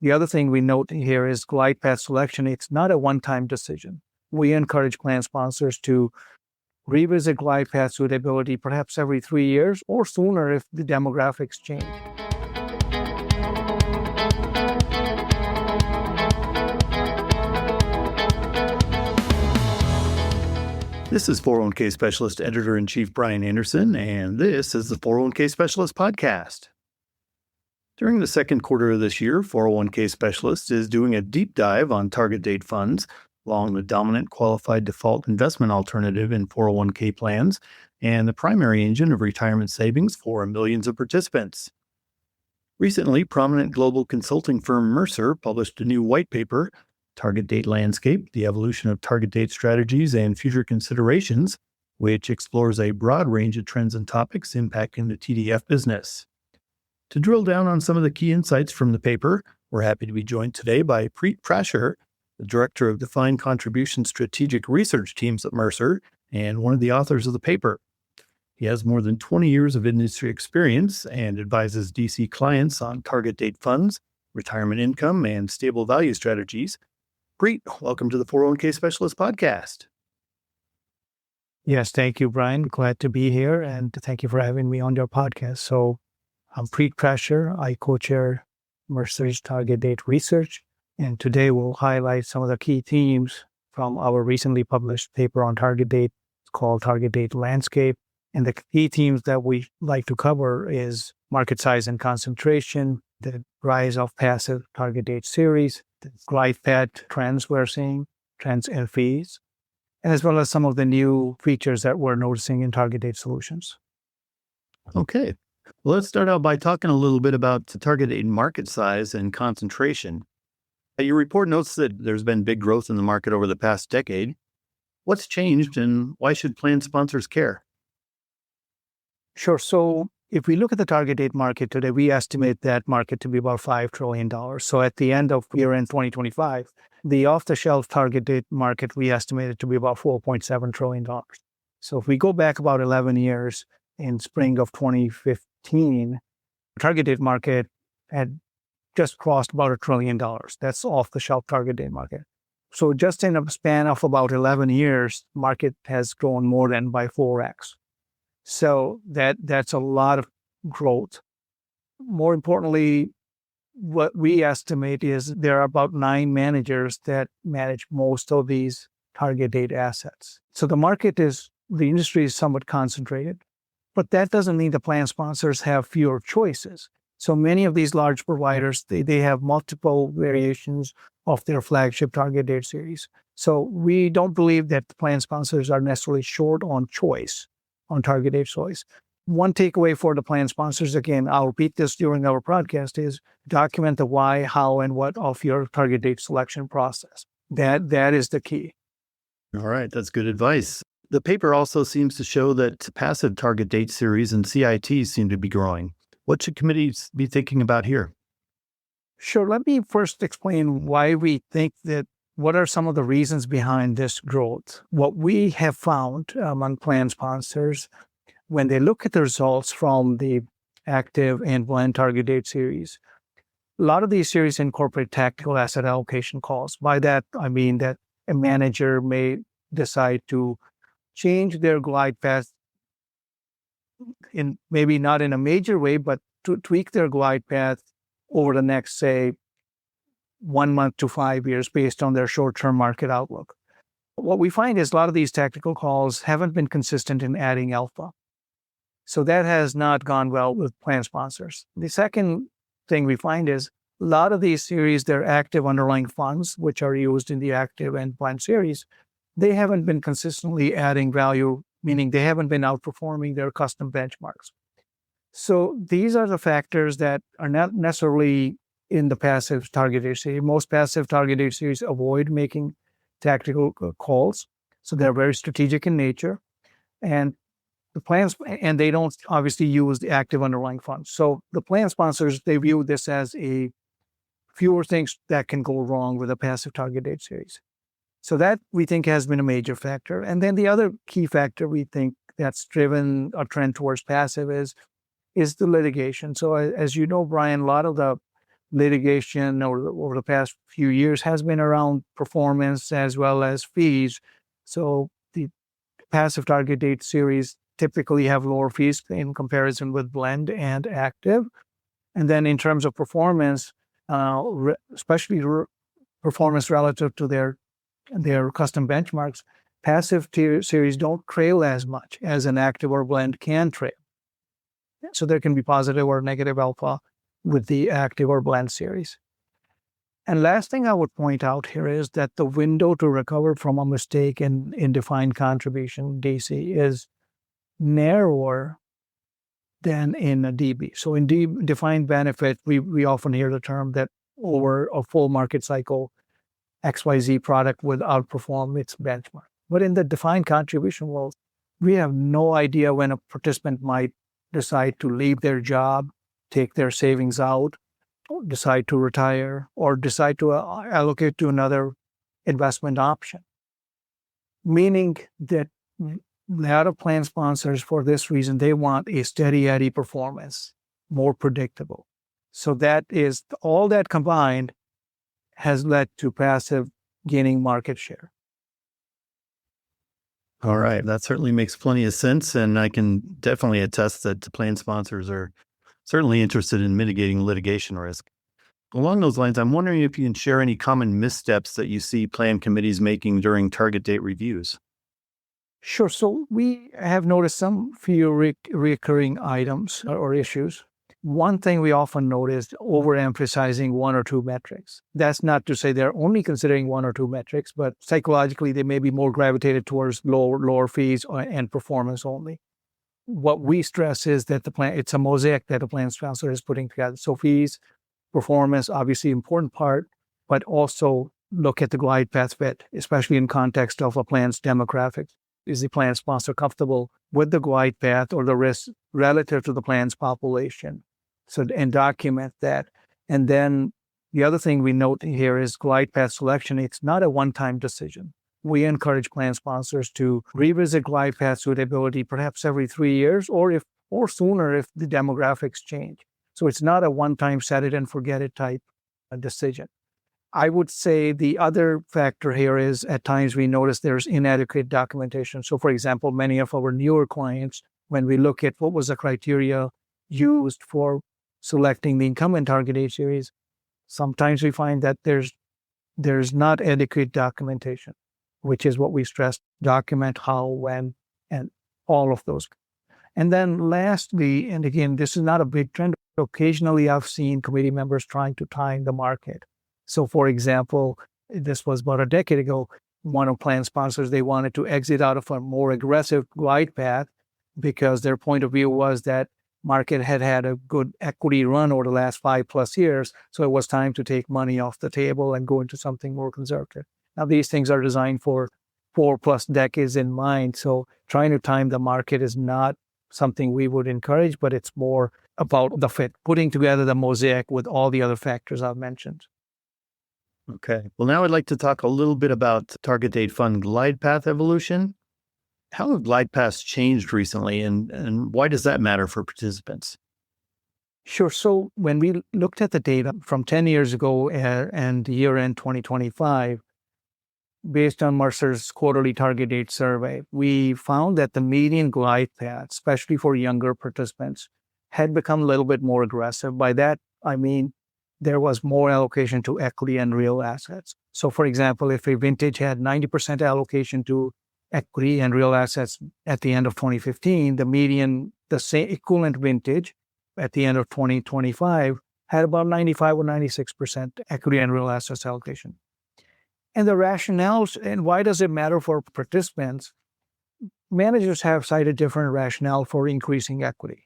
The other thing we note here is glide path selection. It's not a one-time decision. We encourage plan sponsors to revisit glide path suitability perhaps every 3 years or sooner if the demographics change. This is 401k Specialist Editor-in-Chief Brian Anderson, and this is the 401k Specialist Podcast. During the second quarter of this year, 401k Specialist is doing a deep dive on target date funds, along the dominant qualified default investment alternative in 401k plans and the primary engine of retirement savings for millions of participants. Recently, prominent global consulting firm Mercer published a new white paper, Target Date Landscape, the Evolution of Target Date Strategies and Future Considerations, which explores a broad range of trends and topics impacting the TDF business. To drill down on some of the key insights from the paper, we're happy to be joined today by Preet Prashar, the Director of Defined Contribution Strategic Research Teams at Mercer and one of the authors of the paper. He has more than 20 years of industry experience and advises DC clients on target date funds, retirement income, and stable value strategies. Preet, welcome to the 401k Specialist Podcast. Yes, thank you, Brian. Glad to be here, and thank you for having me on your podcast. So I'm Preet Prashar. I co-chair Mercer's Target Date Research, and today we'll highlight some of the key themes from our recently published paper on target date. It's called Target Date Landscape. And the key themes that we like to cover is market size and concentration, the rise of passive target date series, the glide path trends we're seeing, trends and fees, and as well as some of the new features that we're noticing in target date solutions. Okay. Well, let's start out by talking a little bit about the target date market size and concentration. Your report notes that there's been big growth in the market over the past decade. What's changed and why should plan sponsors care? Sure. So if we look at the target date market today, we estimate that market to be about $5 trillion. So at the end of year-end 2025, the off-the-shelf target date market, we estimate it to be about $4.7 trillion. So if we go back about 11 years, in spring of 2015, the target date market had just crossed about $1 trillion. That's off-the-shelf target date market. So just in a span of about 11 years, market has grown more than by 4x. So that's a lot of growth. More importantly, what we estimate is there are about 9 managers that manage most of these target date assets. So the industry is somewhat concentrated, but that doesn't mean the plan sponsors have fewer choices. So many of these large providers, they have multiple variations of their flagship target date series. So we don't believe that the plan sponsors are necessarily short on choice, on target date choice. One takeaway for the plan sponsors, again, I'll repeat this during our podcast, is document the why, how, and what of your target date selection process. That is the key. All right, that's good advice. The paper also seems to show that passive target date series and CITs seem to be growing. What should committees be thinking about here? Sure. Let me first explain why we think that, what are some of the reasons behind this growth. What we have found among plan sponsors, when they look at the results from the active and blend target date series, a lot of these series incorporate tactical asset allocation calls. By that, I mean that a manager may decide to change their glide path in maybe not in a major way, but to tweak their glide path over the next, say, 1 month to 5 years based on their short-term market outlook. What we find is a lot of these tactical calls haven't been consistent in adding alpha. So that has not gone well with plan sponsors. The second thing we find is a lot of these series, they're active underlying funds, which are used in the active and blend series. They haven't been consistently adding value, meaning they haven't been outperforming their custom benchmarks. So these are the factors that are not necessarily in the passive target date series. Most passive target date series avoid making tactical calls. So they're very strategic in nature. And the plans, and they don't obviously use the active underlying funds. So the plan sponsors, they view this as a fewer things that can go wrong with a passive target date series. So that we think has been a major factor. And then the other key factor we think that's driven a trend towards passive is the litigation. So as you know, Brian, a lot of the litigation over the past few years has been around performance as well as fees. So the passive target date series typically have lower fees in comparison with blend and active. And then in terms of performance, especially performance relative to their custom benchmarks, passive series don't trail as much as an active or blend can trail. So there can be positive or negative alpha with the active or blend series. And last thing I would point out here is that the window to recover from a mistake in defined contribution DC is narrower than in a DB. So in defined benefit, we often hear the term that over a full market cycle, XYZ product would outperform its benchmark. But in the defined contribution world, we have no idea when a participant might decide to leave their job, take their savings out, or decide to retire, or decide to allocate to another investment option. Meaning that a lot of plan sponsors, for this reason, they want a steady Eddie performance, more predictable. So that is all that combined has led to passive gaining market share. All right. That certainly makes plenty of sense. And I can definitely attest that the plan sponsors are certainly interested in mitigating litigation risk. Along those lines, I'm wondering if you can share any common missteps that you see plan committees making during target date reviews. Sure. So we have noticed some few recurring items or issues. One thing we often notice, overemphasizing one or two metrics. That's not to say they're only considering one or two metrics, but psychologically they may be more gravitated towards lower fees and performance only. What we stress is that it's a mosaic that the plan sponsor is putting together. So fees, performance, obviously important part, but also look at the glide path fit, especially in context of a plan's demographics. Is the plan sponsor comfortable with the glide path or the risk relative to the plan's population? So, and document that. And then the other thing we note here is glide path selection. It's not a one-time decision. We encourage plan sponsors to revisit glide path suitability perhaps every 3 years or sooner if the demographics change. So it's not a one-time set it and forget it type decision. I would say the other factor here is at times we notice there's inadequate documentation. So for example, many of our newer clients, when we look at what was the criteria used for selecting the incumbent target date series, sometimes we find that there's not adequate documentation, which is what we stress: document how, when, and all of those. And then lastly, and again, this is not a big trend, occasionally I've seen committee members trying to time the market. So for example, this was about a decade ago, one of plan sponsors, they wanted to exit out of a more aggressive glide path because their point of view was that market had a good equity run over the last 5+ years. So it was time to take money off the table and go into something more conservative. Now, these things are designed for 4+ decades in mind. So trying to time the market is not something we would encourage, but it's more about the fit, putting together the mosaic with all the other factors I've mentioned. Okay. Well, now I'd like to talk a little bit about target date fund glide path evolution. How have glide paths changed recently, and why does that matter for participants? Sure. So when we looked at the data from 10 years ago and year-end 2025, based on Mercer's quarterly target date survey, we found that the median glide path, especially for younger participants, had become a little bit more aggressive. By that, I mean there was more allocation to equity and real assets. So for example, if a vintage had 90% allocation to equity and real assets at the end of 2015, the median, the same equivalent vintage at the end of 2025 had about 95 or 96% equity and real assets allocation. And the rationales, and why does it matter for participants? Managers have cited different rationale for increasing equity.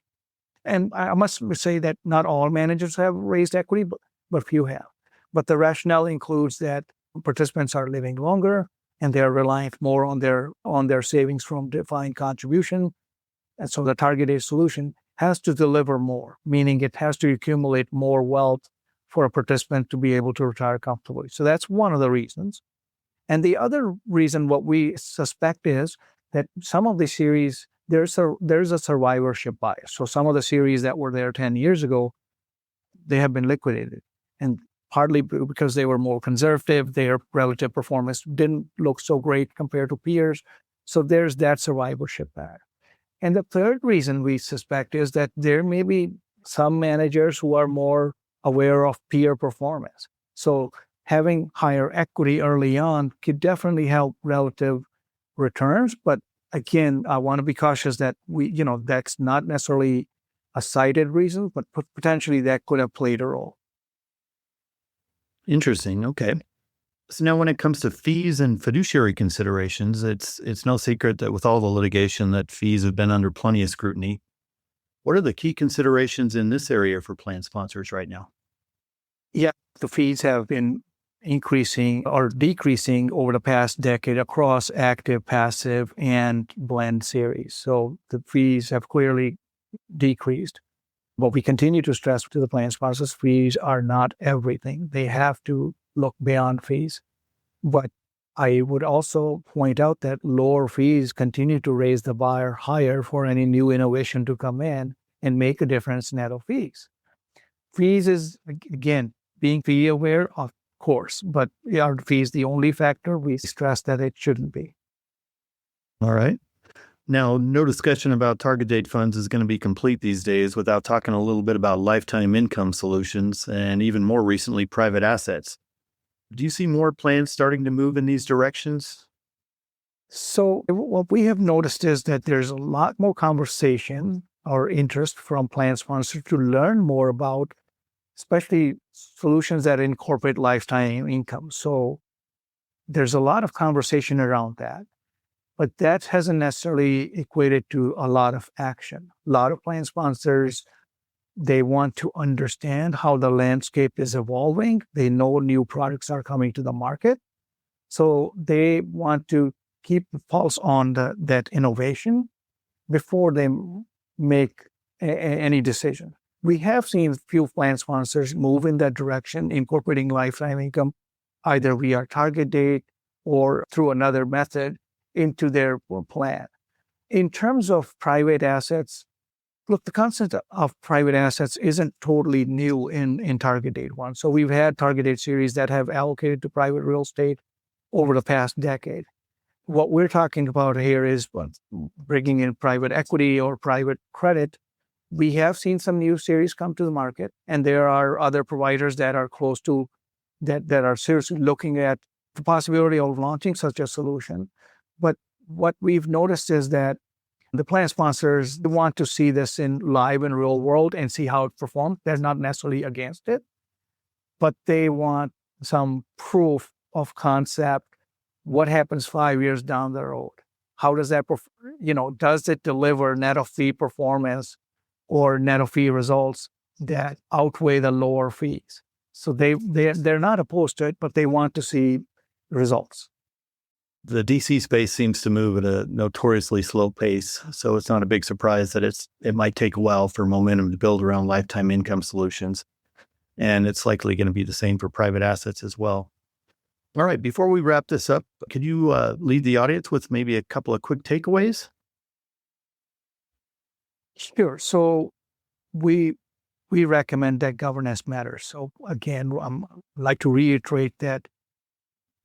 And I must say that not all managers have raised equity, but few have. But the rationale includes that participants are living longer and they're reliant more on their savings from defined contribution. And so the target date solution has to deliver more, meaning it has to accumulate more wealth for a participant to be able to retire comfortably. So that's one of the reasons. And the other reason, what we suspect, is that some of the series, there's a survivorship bias. So some of the series that were there 10 years ago, they have been liquidated. And partly because they were more conservative, their relative performance didn't look so great compared to peers. So there's that survivorship there. And the third reason we suspect is that there may be some managers who are more aware of peer performance. So having higher equity early on could definitely help relative returns. But again, I want to be cautious that that's not necessarily a cited reason, but potentially that could have played a role. Interesting. Okay. So now when it comes to fees and fiduciary considerations, it's no secret that with all the litigation that fees have been under plenty of scrutiny. What are the key considerations in this area for plan sponsors right now? Yeah, the fees have been increasing or decreasing over the past decade across active, passive, and blend series. So the fees have clearly decreased. But we continue to stress to the plan sponsors, fees are not everything. They have to look beyond fees. But I would also point out that lower fees continue to raise the bar higher for any new innovation to come in and make a difference net of fees. Fees is, again, being fee aware, of course, but are fees the only factor? We stress that it shouldn't be. All right. Now, no discussion about target date funds is going to be complete these days without talking a little bit about lifetime income solutions and even more recently, private assets. Do you see more plans starting to move in these directions? So what we have noticed is that there's a lot more conversation or interest from plan sponsors to learn more about, especially solutions that incorporate lifetime income. So there's a lot of conversation around that. But that hasn't necessarily equated to a lot of action. A lot of plan sponsors, they want to understand how the landscape is evolving. They know new products are coming to the market. So they want to keep the pulse on that innovation before they make any decision. We have seen few plan sponsors move in that direction, incorporating lifetime income, either via target date or through another method into their plan. In terms of private assets, look, the concept of private assets isn't totally new in target date one. So we've had target date series that have allocated to private real estate over the past decade. What we're talking about here is bringing in private equity or private credit. We have seen some new series come to the market, and there are other providers that are close to that are seriously looking at the possibility of launching such a solution. But what we've noticed is that the plan sponsors want to see this in live and real world and see how it performs. They're not necessarily against it, but they want some proof of concept. What happens 5 years down the road? How does that, does it deliver net of fee performance or net of fee results that outweigh the lower fees? So they're not opposed to it, but they want to see results. The DC space seems to move at a notoriously slow pace, so it's not a big surprise that it might take a while for momentum to build around lifetime income solutions. And it's likely going to be the same for private assets as well. All right, before we wrap this up, could you lead the audience with maybe a couple of quick takeaways? Sure. So we recommend that governance matters. So again, I'd like to reiterate that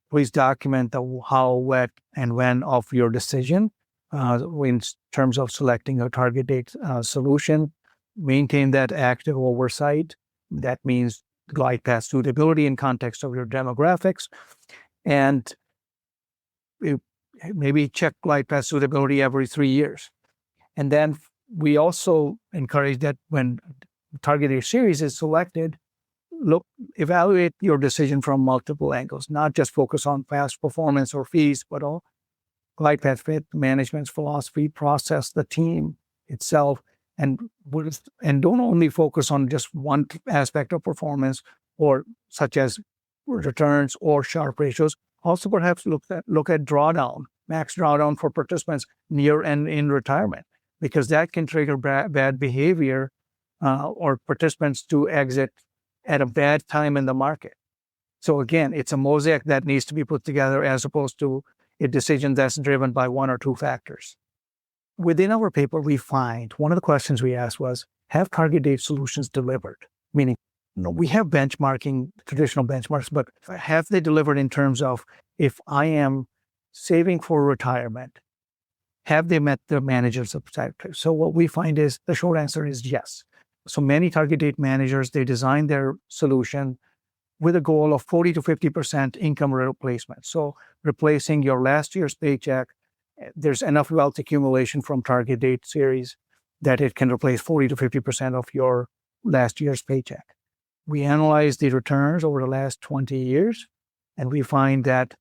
please document the how, what, and when of your decision in terms of selecting a target date solution. Maintain that active oversight. That means glide path suitability in context of your demographics. And maybe check glide path suitability every 3 years. And then we also encourage that when target date series is selected, evaluate your decision from multiple angles, not just focus on past performance or fees, but all glide path fit, management's philosophy, process, the team itself, and don't only focus on just one aspect of performance or such as returns or Sharpe ratios. Also, perhaps look at drawdown, max drawdown for participants near and in retirement, because that can trigger bad behavior or participants to exit at a bad time in the market. So again, it's a mosaic that needs to be put together as opposed to a decision that's driven by one or two factors. Within our paper, we find one of the questions we asked was, have target date solutions delivered? Meaning, we have benchmarking, traditional benchmarks, but have they delivered in terms of if I am saving for retirement, have they met the manager's objectives? So what we find is the short answer is yes. So many target date managers, they design their solution with a goal of 40 to 50% income replacement. So replacing your last year's paycheck, there's enough wealth accumulation from target date series that it can replace 40 to 50% of your last year's paycheck. We analyze the returns over the last 20 years, and we find that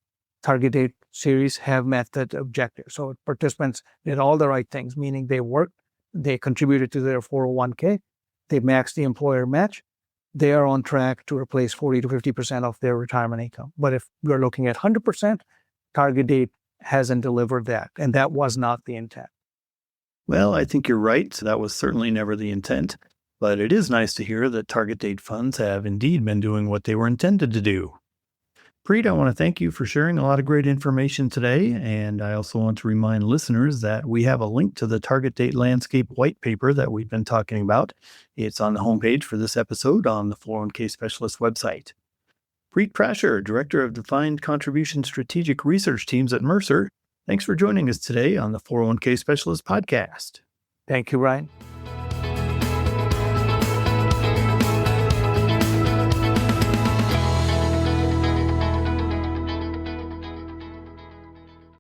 target date series have met that objective. So participants did all the right things, meaning they worked, they contributed to their 401k, they maxed the employer match, they are on track to replace 40 to 50% of their retirement income. But if we're looking at 100%, target date hasn't delivered that, and that was not the intent. Well, I think you're right. That was certainly never the intent. But it is nice to hear that target date funds have indeed been doing what they were intended to do. Preet, I want to thank you for sharing a lot of great information today. And I also want to remind listeners that we have a link to the target date landscape white paper that we've been talking about. It's on the homepage for this episode on the 401k Specialist website. Preet Prashar, Director of Defined Contribution Strategic Research Teams at Mercer, thanks for joining us today on the 401k Specialist podcast. Thank you, Ryan.